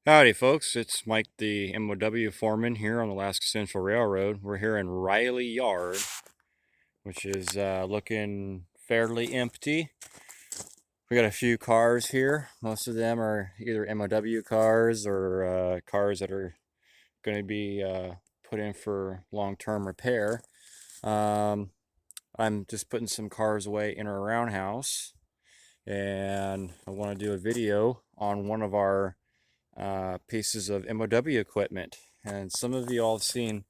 Howdy folks, it's Mike the MOW foreman here on the Alaska Central Railroad. We're here in Riley Yard, which is looking fairly empty. We got a few cars here. Most of them are either MOW cars or cars that are going to be put in for long-term repair. Um, I'm just putting some cars away in our roundhouse, and I want to do a video on one of our pieces of MOW equipment. And some of you all have seen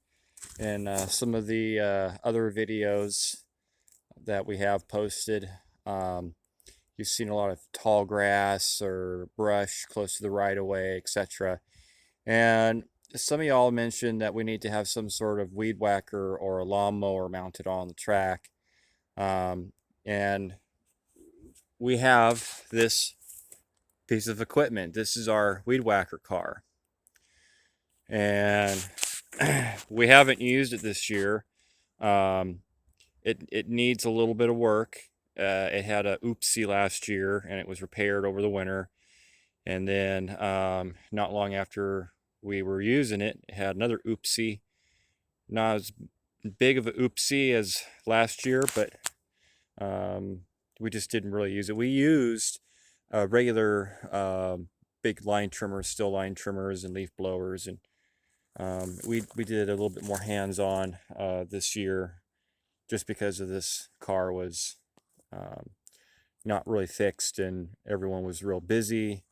in some of the other videos that we have posted, um, you've seen a lot of tall grass or brush close to the right of way, etc. And some of y'all mentioned that we need to have some sort of weed whacker or a lawnmower mounted on the track. And we have this piece of equipment. This is our Weedwacker car. And we haven't used it this year. Um, it needs a little bit of work. It had a oopsie last year, and it was repaired over the winter. And then not long after we were using it, it had another oopsie. Not as big of an oopsie as last year, but we just didn't really use it. We used regular big line trimmers, still line trimmers, and leaf blowers, and we did a little bit more hands-on this year, just because of this car was um, not really fixed, and everyone was real busy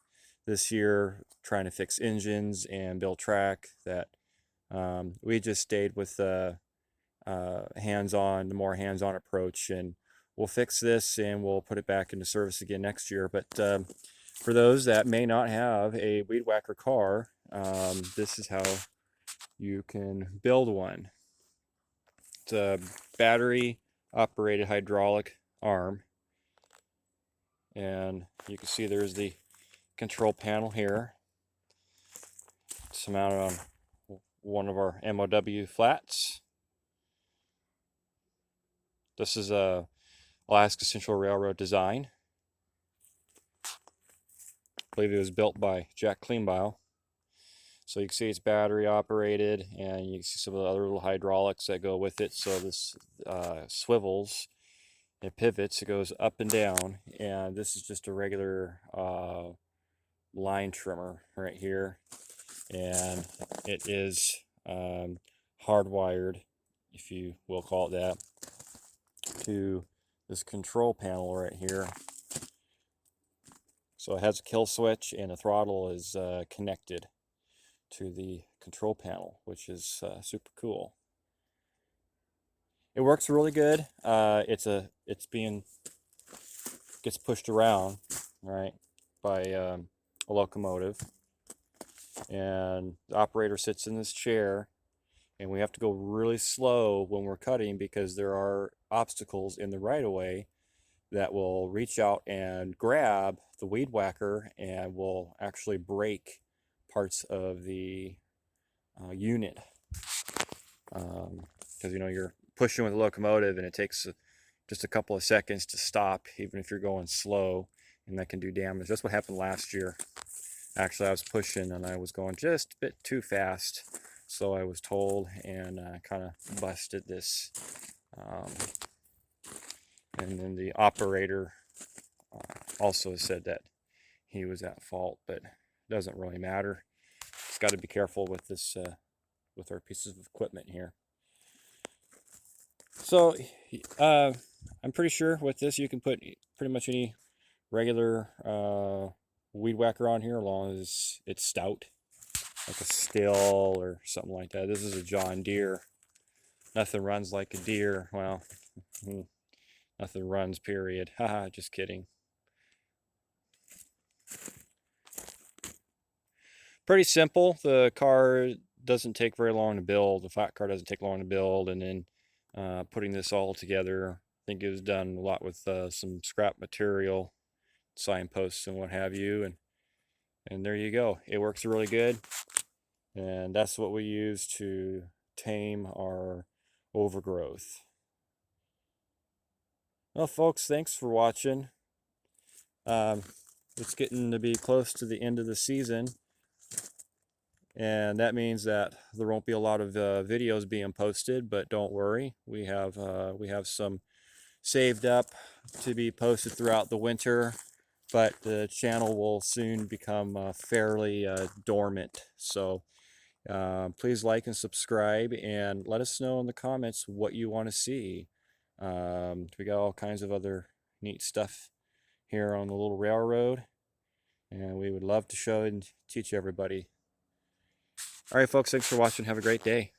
this year trying to fix engines and build track. That we just stayed with the more hands-on approach, and we'll fix this and we'll put it back into service again next year. But for those that may not have a Weed Whacker car, this is how you can build one. It's a battery operated hydraulic arm, and you can see there's the control panel here. It's mounted on one of our MOW flats. This is a Alaska Central Railroad design. I believe it was built by Jack Kleinbile. So you can see it's battery operated, and you can see some of the other little hydraulics that go with it. So this swivels, it pivots, it goes up and down, and this is just a regular line trimmer right here, and it is hardwired, if you will call it that, to this control panel right here. So it has a kill switch, and a throttle is connected to the control panel, which is super cool. It works really good. Gets pushed around, right, by a locomotive, and the operator sits in this chair, and we have to go really slow when we're cutting because there are obstacles in the right of way that will reach out and grab the weed whacker and will actually break parts of the unit, because you're pushing with a locomotive, and it takes just a couple of seconds to stop, even if you're going slow, and that can do damage. That's what happened last year. Actually, I was pushing and I was going just a bit too fast, so I was told, and kind of busted this. Um, and then the operator also said that he was at fault, but it doesn't really matter. Just got to be careful with this, with our pieces of equipment here. So I'm pretty sure with this you can put pretty much any regular weed whacker on here, as long as it's stout, like a Still or something like that. This is a John Deere. Nothing runs like a deer. Well, nothing runs, period. Haha, just kidding. Pretty simple. The car doesn't take very long to build. The flat car doesn't take long to build, and then putting this all together, I think it was done a lot with some scrap material, signposts and what have you, and there you go. It works really good, and that's what we use to tame our overgrowth. Well, folks, thanks for watching. Um, it's getting to be close to the end of the season, and that means that there won't be a lot of videos being posted. But don't worry, we have some saved up to be posted throughout the winter. But the channel will soon become fairly dormant. So please like and subscribe, and let us know in the comments what you want to see. We got all kinds of other neat stuff here on the little railroad, and we would love to show and teach everybody. All right, folks, thanks for watching. Have a great day.